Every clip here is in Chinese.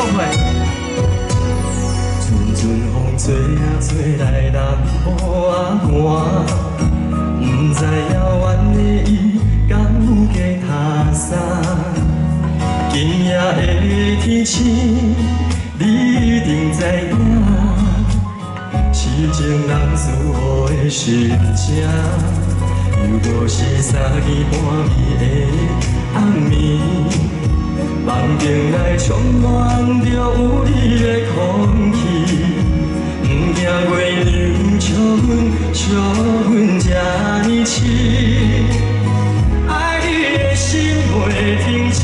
会。阵阵风吹啊吹来南部啊寒，不知遥远的伊敢有加他山。今夜的天星，你一定知影，痴情人思雨的心情，又搁是3更半暝的暗暝。 梦境内充满着有你的空气，不惊月亮笑阮这呢痴，爱你的心袂停止。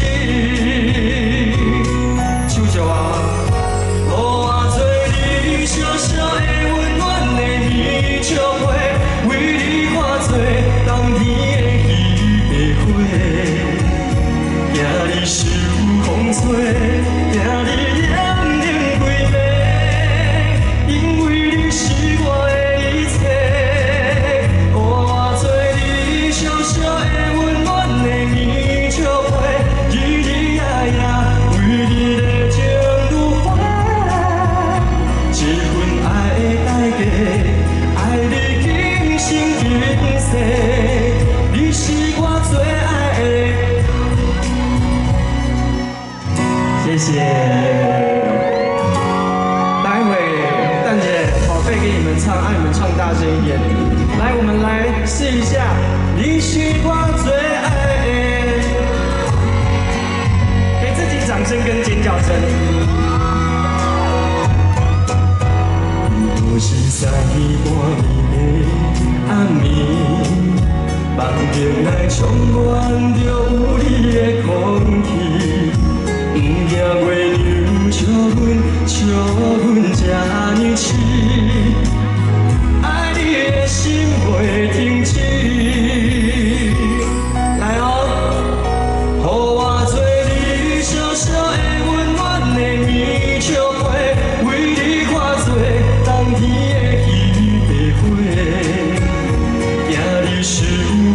手招啊，予我做你小小的温暖的棉笑花，为你化作冬天的彼个花，惊你受。 风吹，惊你念念归暝，因为你是我的一切。予我做你小小的温暖的棉笑花，日日夜夜为你热情如火，一份爱的代价，爱你今生今世，你是我最爱的。 谢谢。待会蛋姐宝贝给你们唱，让你们唱大声一点。来，我们来试一下。你是我最爱的，给自己掌声跟尖叫声。若是3更半暝的暗暝，梦境内充满着有你的空气。 不惊月亮笑阮这呢痴，爱你的心袂停止。来哦，予我做你小小的温暖的棉笑花，为你化作冬天的彼个花，惊你受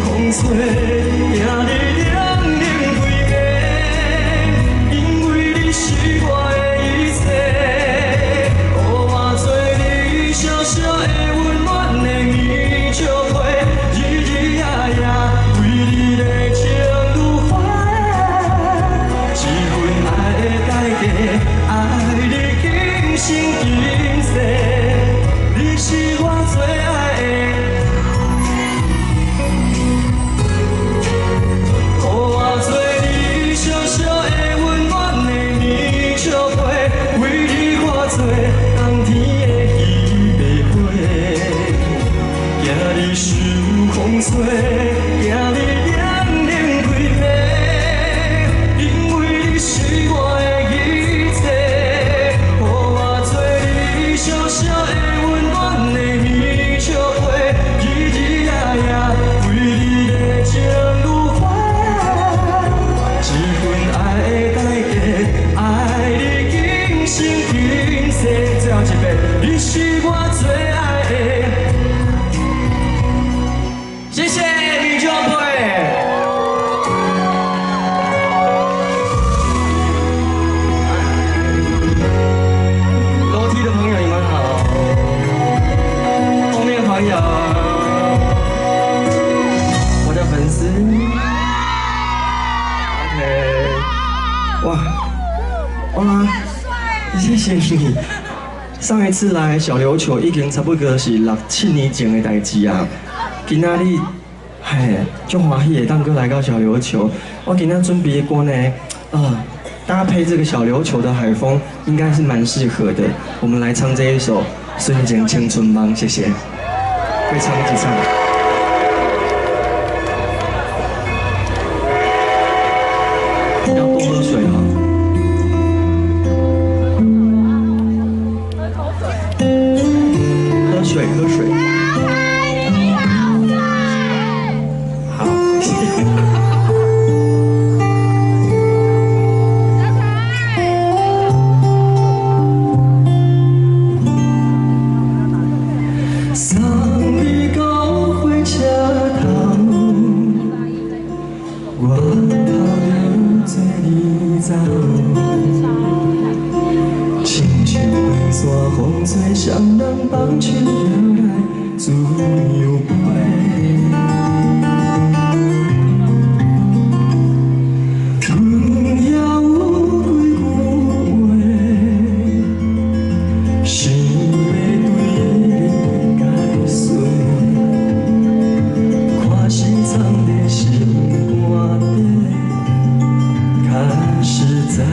风吹，惊你。 是我的一切，予我做你小小的温暖的棉笑花，日日夜夜为你热情如火，一份爱的代价，爱你今生今世，你是我最爱的。 冬天的彼个花，惊你受风吹，惊你念念归暝，因为你是我的一切。予我做你小小的温暖的棉笑花，日日夜夜为你热情如火，一份爱的代价，爱你今生今世。 最后一遍，你是我最爱的。谢谢李秋培。楼梯的朋友，你们好。后面朋友，我的粉丝。OK。哇，谢谢你。 上一次来小琉球已经差不多是6、7年前的代志啊。今仔日，嘿，足欢喜的当哥来到小琉球。我今仔准备的歌呢，搭配这个小琉球的海风，应该是蛮适合的。我们来唱这一首《瞬间青春梦》，谢谢。会唱一起唱。要多喝水啊。 喝水。好，谢谢。送你到火车头，我头要做你。在。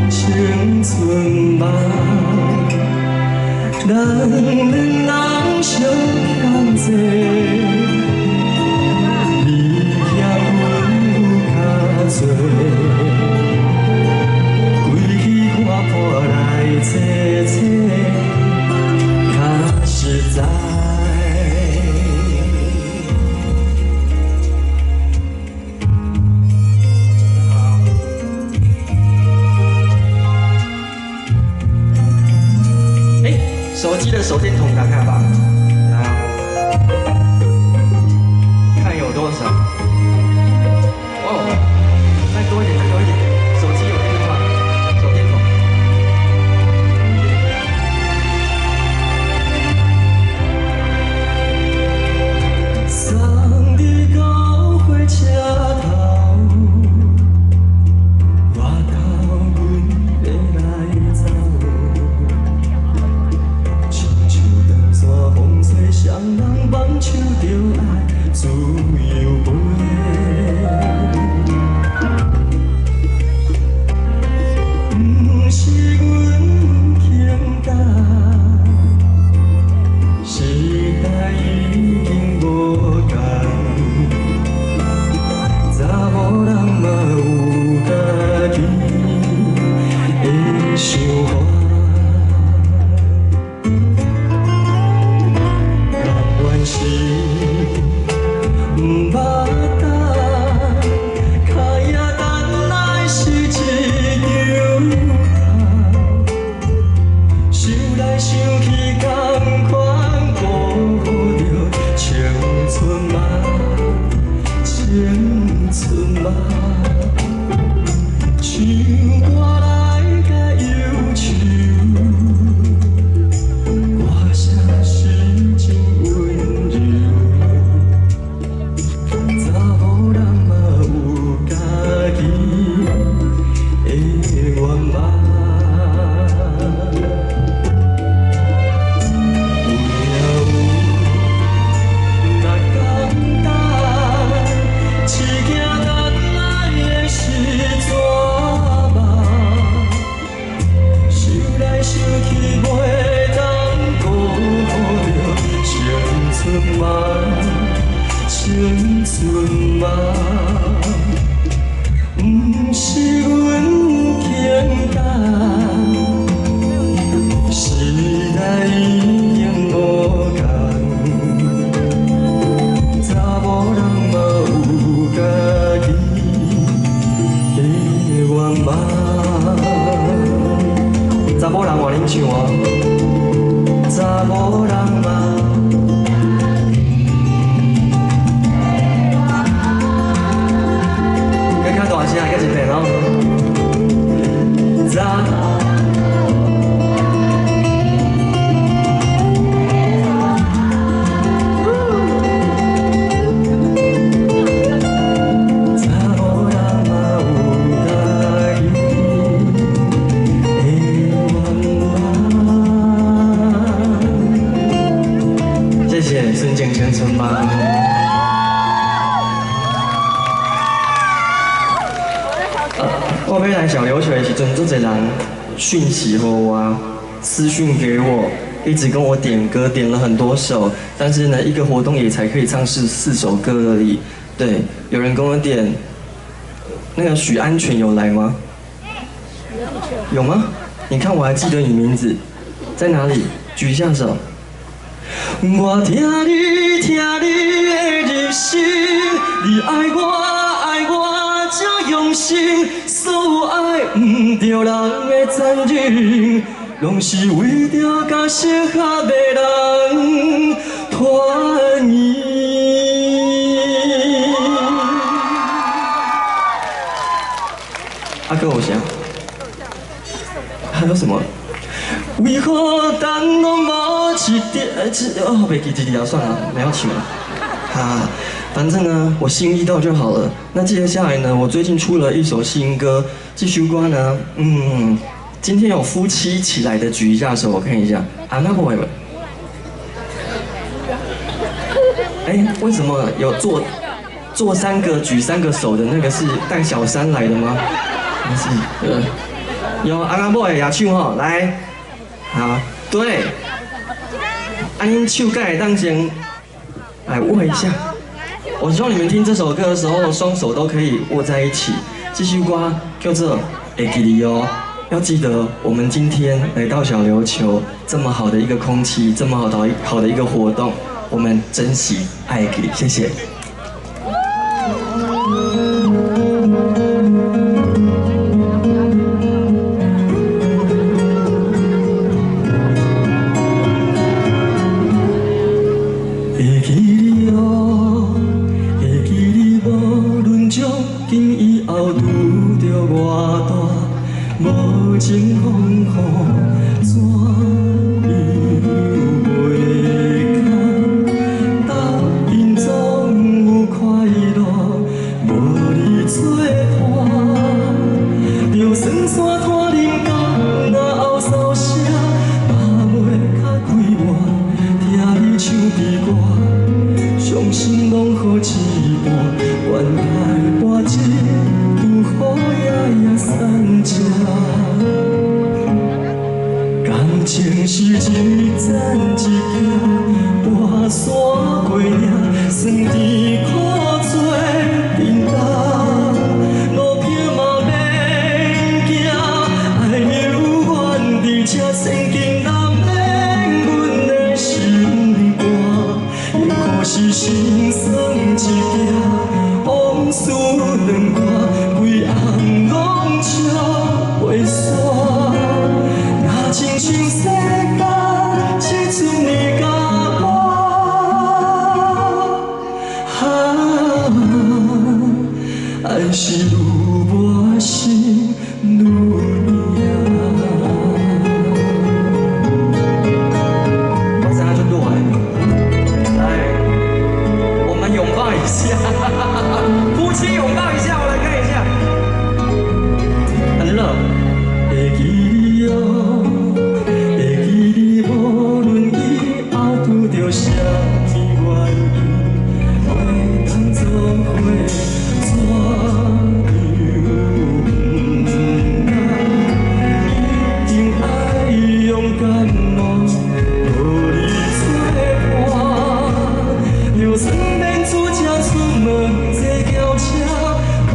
青春梦，咱两人相欠债，你欠阮有较多，归去看破来找找，较实在。 手机的手电筒打开吧，然后看有多少。哦，再多一点，再多一点。手机有电话，手电筒。送你到火车头，外头阮要来走。 风吹双人挽手着爱自由飞，不是阮轻感，时代已经无同，查某人嘛有家己的想法。 是不捌等，卡也等来是一场空。想来想去，同款辜负着青春梦，青春梦。唱歌来甲忧愁，歌声是情。 青春梦，不是阮轻感，时代已经无同，查某人嘛有家己的愿望。查某人换恁唱哦，查某人嘛。 大声，再一遍哦。查某人嘛有家己的愿望。谢谢《纯净青春梦》。 我要来小琉球的时阵，做侪人讯息给我，私讯给我，一直跟我点歌，点了很多首，但是呢，一个活动也才可以唱4首歌而已。对，有人跟我点，那个许安全有来吗？有吗？你看我还记得你名字，在哪里？举一下手。我听你的入心，你爱我这用心。 所有爱不着人的残忍，拢是为着甲适合的人团圆。还有啥？还有什么？为何等拢无一点？别记记啊，算了，不要请了。啊，反正呢，我心意到就好了。那接下来呢，我最近出了一首新歌，这首歌呢，今天有夫妻起来的举一下手，我看一下。啊，那不会吧？哎，为什么有做3个举3个手的那个是带小三来的吗？不是，有阿拉伯的也唱吼，来，好，对，恁手盖会当先来握一下。我希望你们听这首歌的时候，双手都可以握在一起。这首歌叫做《会记你》哦，要记得我们今天来到小琉球这么好的一个空气，这么好的一个活动，我们珍惜爱记你，谢谢。无情风雨怎样袂堪？答应总有快乐，无你作伴。就算山拖人工，若后梢声，嘛袂较快活。听你唱悲歌，伤心拢好一半，原来我这拄好夜散食。感情是一站一行，大山过岭，酸甜苦做阵重，路偏嘛免惊，爱有缘伫这千金难免阮的心肝，因可是心酸一件，往事两看，规红拢笑袂煞。亲像世间只剩你甲我，爱是愈磨心愈痛。我现在就录完，来，我们拥抱一下，夫妻拥抱一下，我来看一下，很热。会记你哦。无论以后拄着啥物原因，会当作伙怎样不甘？一定爱勇敢哦，无你作伴。就算免拄只出门坐轿车，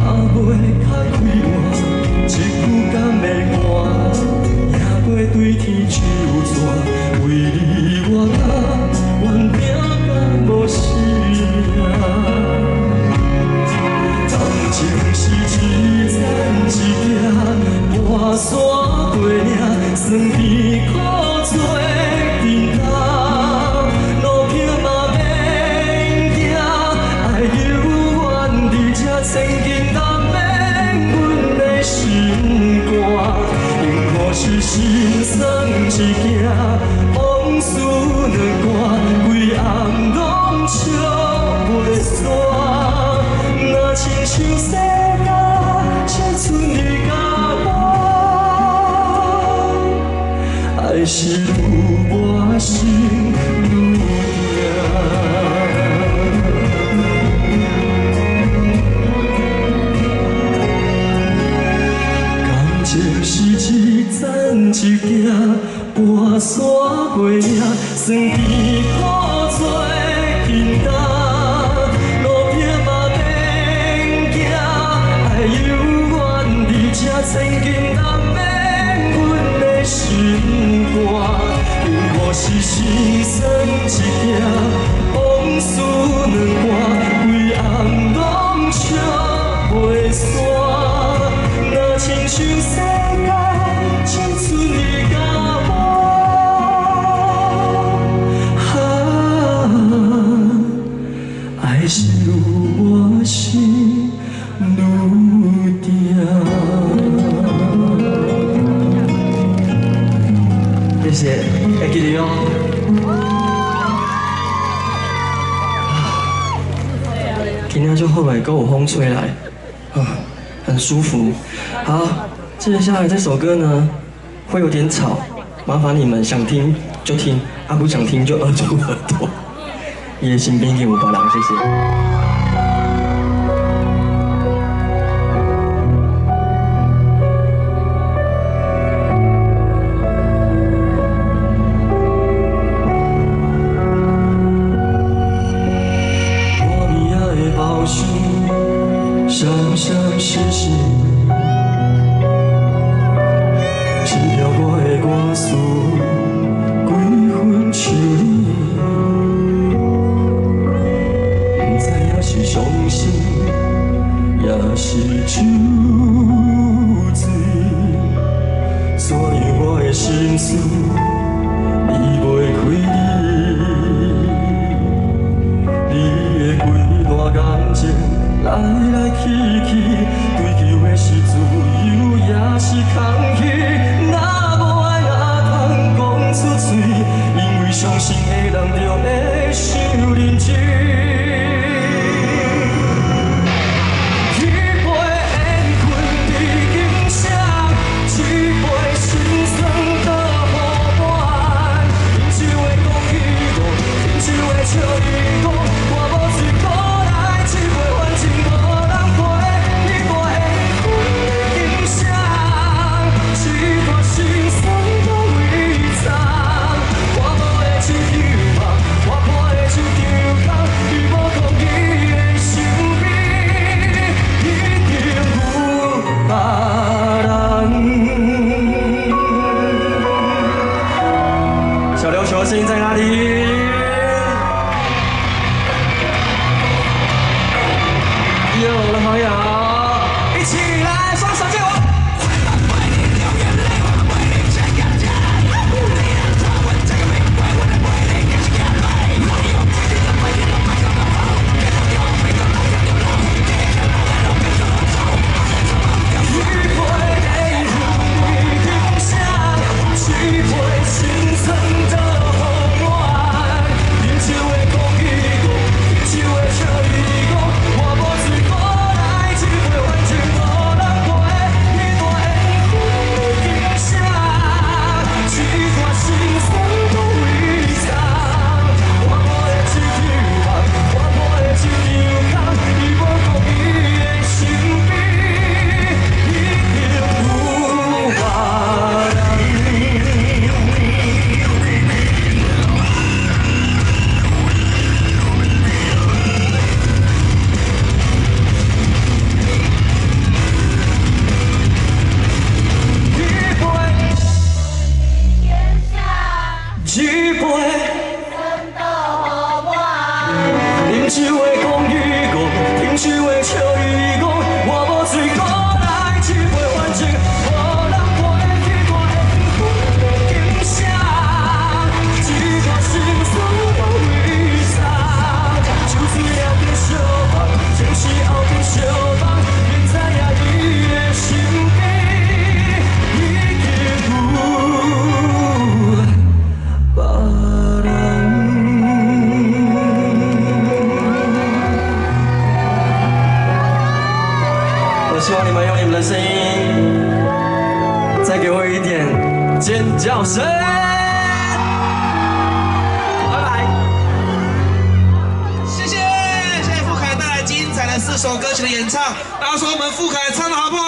嘛袂较快活，一句敢袂寒，也袂对天求全。为你我甲愿拼甲无时命，感情听听就后来跟我风吹来，啊，很舒服。好，接下来这首歌呢会有点吵，麻烦你们想听就听，不想听就捂住耳朵。也身边给我别人，谢谢。 生生世世，一条我的歌词，几分像你，不知影是伤心，也是酒醉，所以我的心事离袂开你，你的几段感情。 来来去去，追求的是自由，也是空虚。若无爱，哪通讲出嘴？因为伤心的人就会想认真。 小琉球的声音在哪里？有的朋友，一起来，双手借我。 一杯，饮酒的讲与讲，饮酒的笑与讲，我无醉过来一杯反正，无人陪去我的景色，一段心酸我为啥？就是了边相望，前是后边相望，免知影伊的心悲已经有。 希望你们用你们的声音，再给我一点尖叫声。拜拜。谢谢，谢谢傅凯带来精彩的4首歌曲的演唱。大家说我们傅凯唱的好不好？